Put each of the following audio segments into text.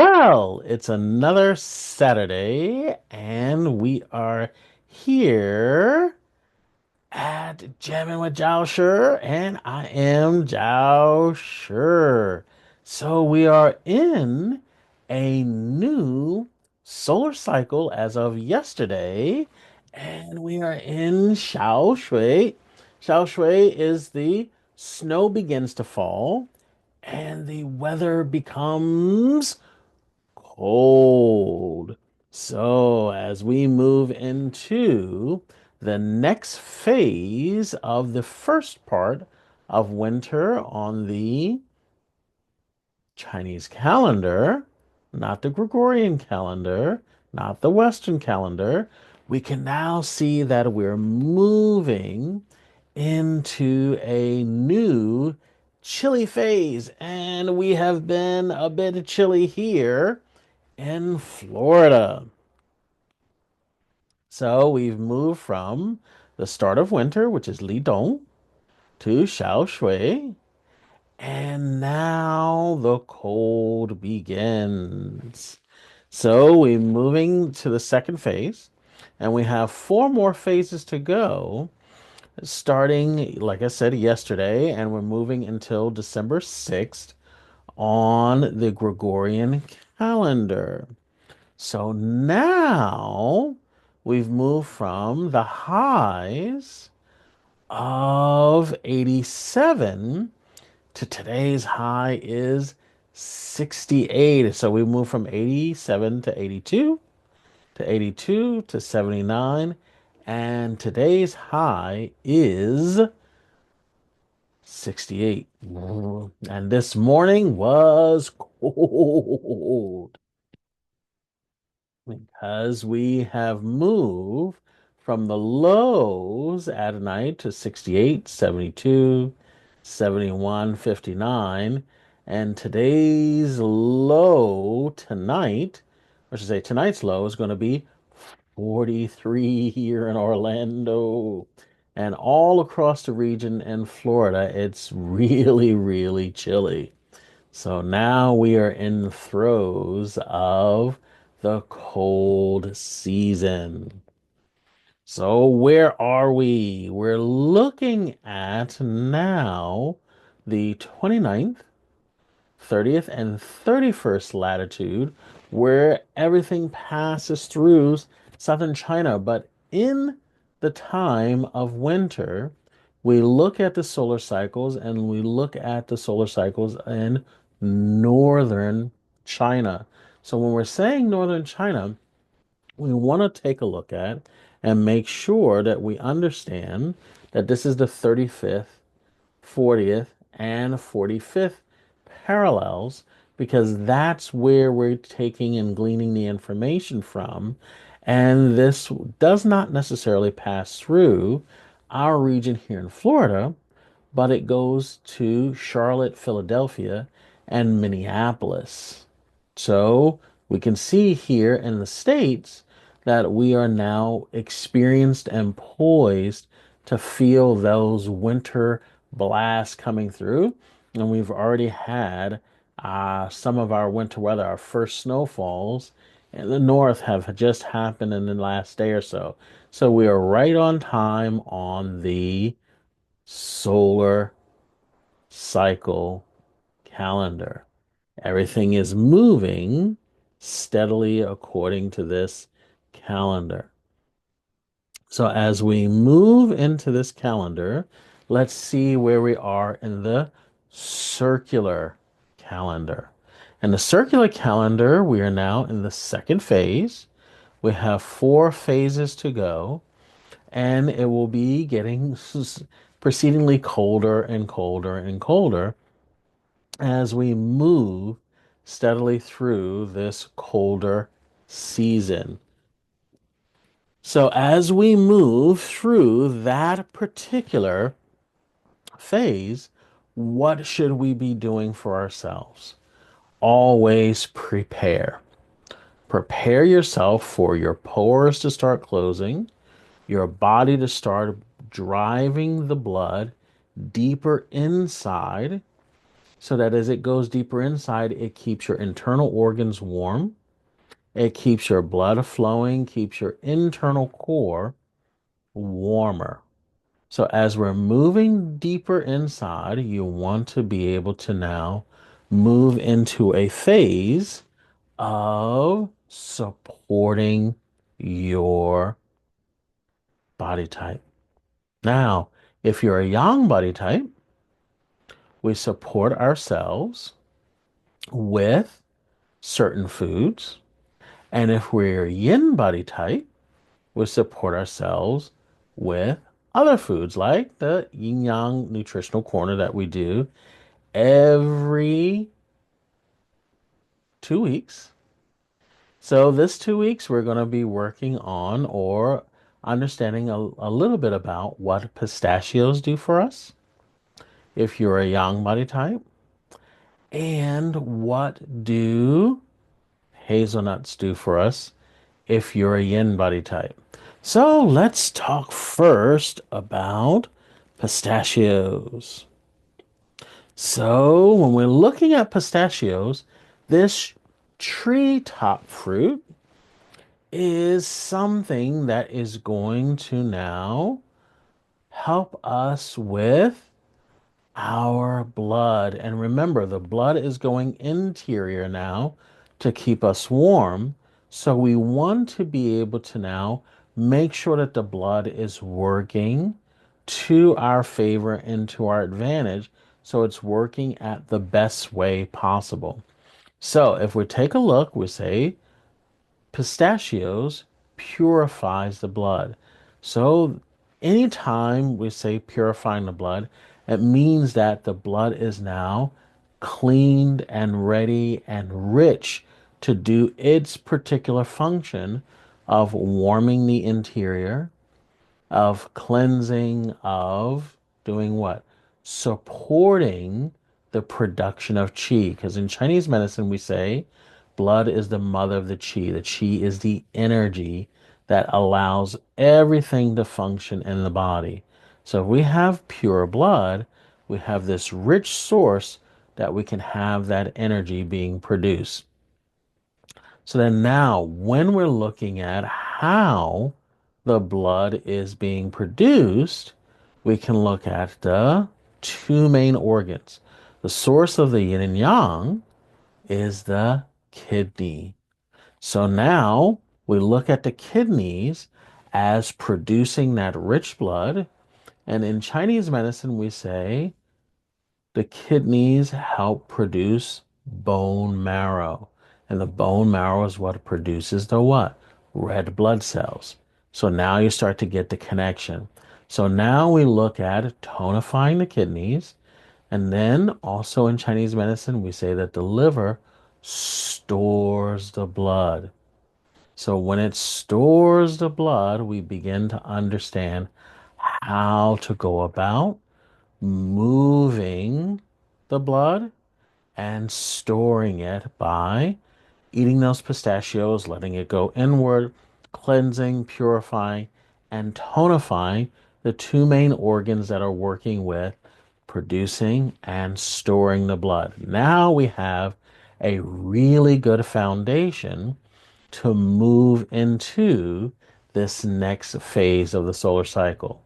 Well, it's another Saturday, and we are here at Jammin with Jiao Shi, and I am Jiao Shi. So we are in a new solar cycle as of yesterday, and we are in Xiao Shui. Xiao Shui is the snow begins to fall, and the weather becomes cold. So, as we move into the next phase of the first part of winter on the Chinese calendar, not the Gregorian calendar, not the Western calendar, we can now see that we're moving into a new chilly phase. And we have been a bit chilly here in Florida. So we've moved from the start of winter, which is Lidong, to Shaoshui, and now the cold begins. So we're moving to the second phase, and we have four more phases to go, starting, like I said, yesterday, and we're moving until December 6th on the Gregorian calendar. So now we've moved from the highs of 87 to today's high is 68. So we moved from 87 to 82 to 82 to 79. And today's high is 68. And this morning was cold. Because we have moved from the lows at night to 68, 72, 71, 59, and today's low tonight, I should say tonight's low is going to be 43 here in Orlando. And all across the region in Florida, it's really, really chilly. So now we are in the throes of the cold season. So where are we? We're looking at now the 29th, 30th, and 31st latitude, where everything passes through southern China. But in the time of winter, we look at the solar cycles and we look at the solar cycles in northern China. So when we're saying northern China, we want to take a look at and make sure that we understand that this is the 35th, 40th, and 45th parallels because that's where we're taking and gleaning the information from. And this does not necessarily pass through our region here in Florida, but it goes to Charlotte, Philadelphia, and Minneapolis. So we can see here in the States that we are now experienced and poised to feel those winter blasts coming through. And we've already had some of our winter weather, our first snowfalls in the north have just happened in the last day or so. So we are right on time on the solar cycle calendar. Everything is moving steadily according to this calendar. So as we move into this calendar, let's see where we are in the circular calendar. In the circular calendar, we are now in the second phase. We have four phases to go, and it will be getting proceedingly colder and colder and colder as we move steadily through this colder season. So, as we move through that particular phase, what should we be doing for ourselves? Always prepare. Prepare yourself for your pores to start closing, your body to start driving the blood deeper inside, so that as it goes deeper inside, it keeps your internal organs warm. It keeps your blood flowing, keeps your internal core warmer. So as we're moving deeper inside, you want to be able to now move into a phase of supporting your body type. Now, if you're a yang body type, we support ourselves with certain foods. And if we're yin body type, we support ourselves with other foods like the yin yang nutritional corner that we do every 2 weeks. So, this 2 weeks, we're going to be working on or understanding a little bit about what pistachios do for us if you're a yang body type, and what do hazelnuts do for us if you're a yin body type. So let's talk first about pistachios. So when we're looking at pistachios, this treetop fruit is something that is going to now help us with our blood. And remember, the blood is going interior now to keep us warm. So we want to be able to now make sure that the blood is working to our favor and to our advantage. So it's working at the best way possible. So if we take a look, we say pistachios purifies the blood. So anytime we say purifying the blood, it means that the blood is now cleaned and ready and rich to do its particular function of warming the interior, of cleansing, of doing what? Supporting the production of qi. Because in Chinese medicine, we say blood is the mother of the qi. The qi is the energy that allows everything to function in the body. So if we have pure blood, we have this rich source that we can have that energy being produced. So then now, when we're looking at how the blood is being produced, we can look at the two main organs. The source of the yin and yang is the kidney. So now we look at the kidneys as producing that rich blood. And in Chinese medicine, we say the kidneys help produce bone marrow. And the bone marrow is what produces the what? Red blood cells. So now you start to get the connection. So now we look at tonifying the kidneys. And then also in Chinese medicine, we say that the liver stores the blood. So when it stores the blood, we begin to understand how to go about moving the blood and storing it by eating those pistachios, letting it go inward, cleansing, purifying, and tonifying the two main organs that are working with producing and storing the blood. Now we have a really good foundation to move into this next phase of the solar cycle.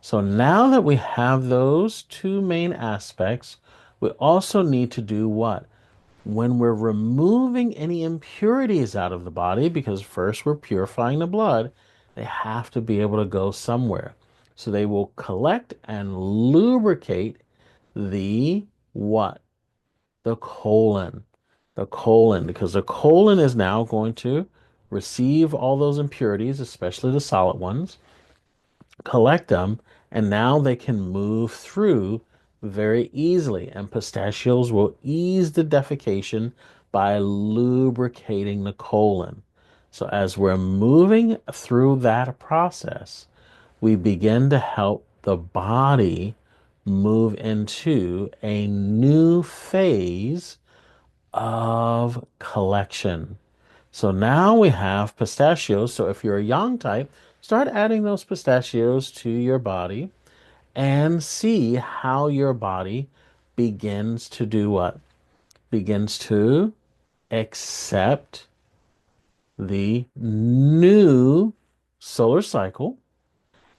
So now that we have those two main aspects, we also need to do what? When we're removing any impurities out of the body, because first we're purifying the blood, they have to be able to go somewhere. So they will collect and lubricate the what? The colon. The colon, because the colon is now going to receive all those impurities, especially the solid ones, collect them, and now they can move through very easily. And pistachios will ease the defecation by lubricating the colon. So as we're moving through that process, we begin to help the body move into a new phase of collection. So now we have pistachios. So if you're a yang type, start adding those pistachios to your body and see how your body begins to do what? Begins to accept the new solar cycle,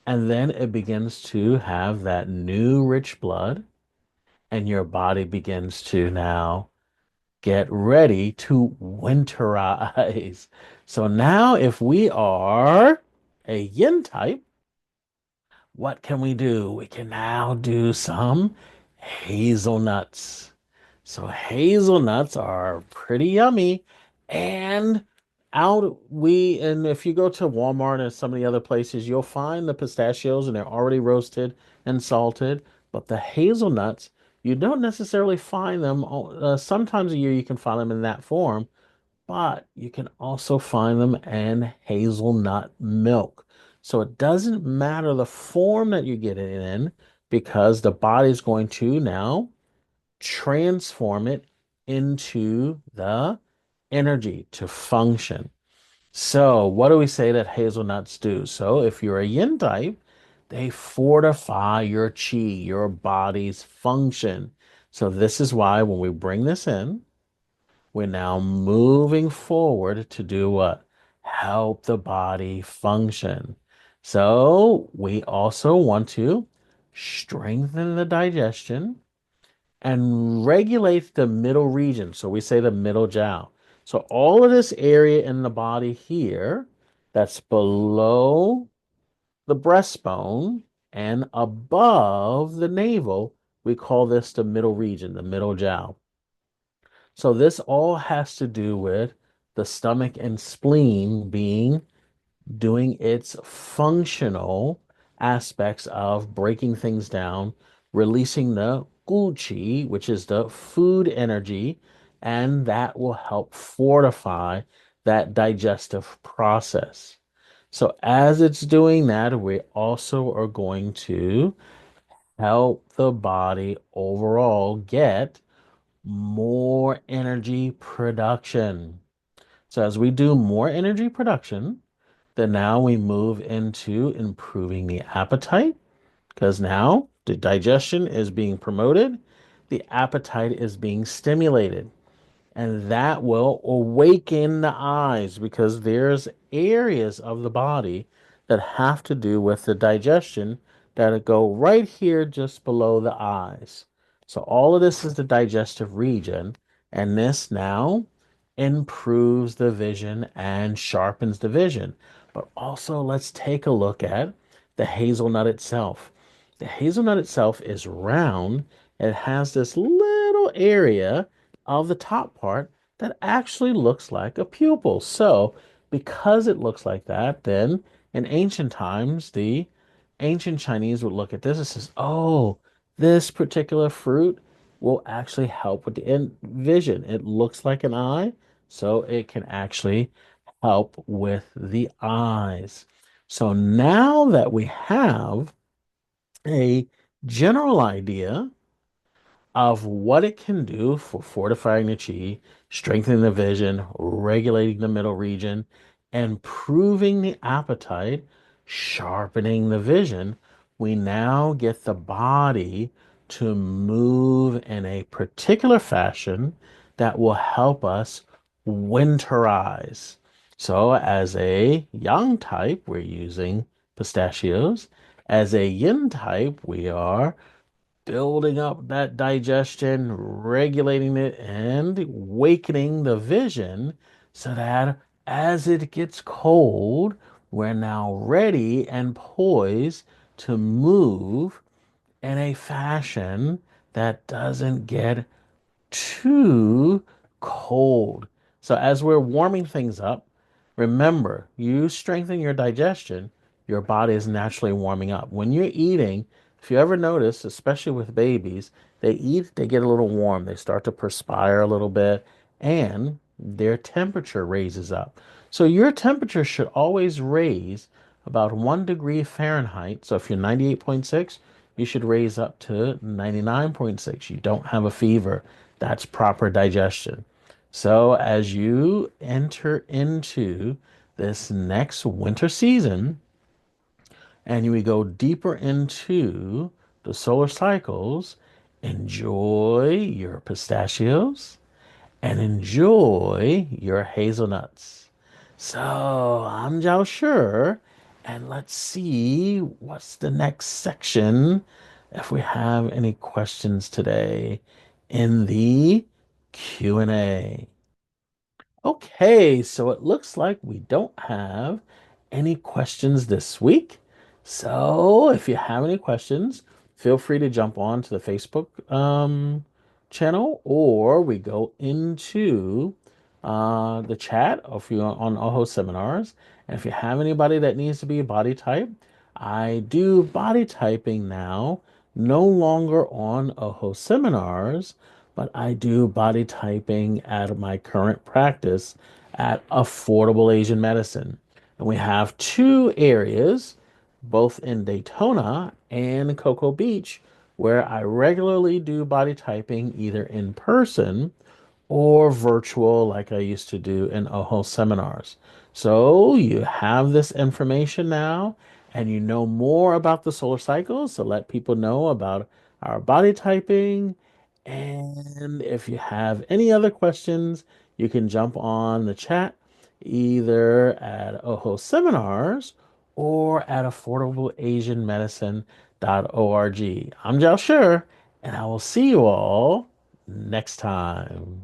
and then it begins to have that new rich blood, and your body begins to now get ready to winterize. So now, if we are a yin type, what can we do? We can now do some hazelnuts. So hazelnuts are pretty yummy. And and if you go to Walmart and some of the other places, you'll find the pistachios and they're already roasted and salted. But the hazelnuts, you don't necessarily find them. Sometimes a year you can find them in that form, but you can also find them in hazelnut milk. So it doesn't matter the form that you get it in because the body's going to now transform it into the energy to function. So, what do we say that hazelnuts do? So, if you're a yin type, they fortify your chi, your body's function. So, this is why when we bring this in, we're now moving forward to do what? Help the body function. So, we also want to strengthen the digestion and regulate the middle region. So we say the middle jiao. So all of this area in the body here that's below the breastbone and above the navel, we call this the middle region, the middle jiao. So this all has to do with the stomach and spleen being doing its functional aspects of breaking things down, releasing the gu qi, which is the food energy, and that will help fortify that digestive process. So, as it's doing that, we also are going to help the body overall get more energy production. So, as we do more energy production, then now we move into improving the appetite because now the digestion is being promoted, the appetite is being stimulated, and that will awaken the eyes because there's areas of the body that have to do with the digestion that go right here just below the eyes. So all of this is the digestive region, and this now improves the vision and sharpens the vision. But also let's take a look at the hazelnut itself. The hazelnut itself is round. It has this little area of the top part that actually looks like a pupil. So, because it looks like that, then in ancient times, the ancient Chinese would look at this and says, "Oh, this particular fruit will actually help with the vision. It looks like an eye, so it can actually help with the eyes." So now that we have a general idea of what it can do for fortifying the chi, strengthening the vision, regulating the middle region, improving the appetite, sharpening the vision, we now get the body to move in a particular fashion that will help us winterize. So, as a yang type, we're using pistachios. As a yin type, we are building up that digestion, regulating it, and awakening the vision so that as it gets cold, we're now ready and poised to move in a fashion that doesn't get too cold. So as we're warming things up, remember, you strengthen your digestion, your body is naturally warming up. When you're eating, if you ever notice, especially with babies, they eat, they get a little warm, they start to perspire a little bit, and their temperature raises up. So your temperature should always raise about 1 degree Fahrenheit. So if you're 98.6, you should raise up to 99.6. You don't have a fever. That's proper digestion. So as you enter into this next winter season and we go deeper into the solar cycles, Enjoy your pistachios and enjoy your hazelnuts. So I'm Jiao Shi, and let's see what's the next section if we have any questions today in the Q&A. Okay, so it looks like we don't have any questions this week. So if you have any questions, feel free to jump on to the Facebook channel, or we go into the chat if you're on OHO Seminars. And if you have anybody that needs to be a body type, I do body typing now, no longer on OHO Seminars, but I do body typing at my current practice at Affordable Asian Medicine. And we have two areas, both in Daytona and Cocoa Beach, where I regularly do body typing either in person or virtual like I used to do in OHO seminars. So you have this information now and you know more about the solar cycle. So let people know about our body typing. And if you have any other questions, you can jump on the chat either at OHO Seminars or at affordableasianmedicine.org. I'm Jiao Shi, and I will see you all next time.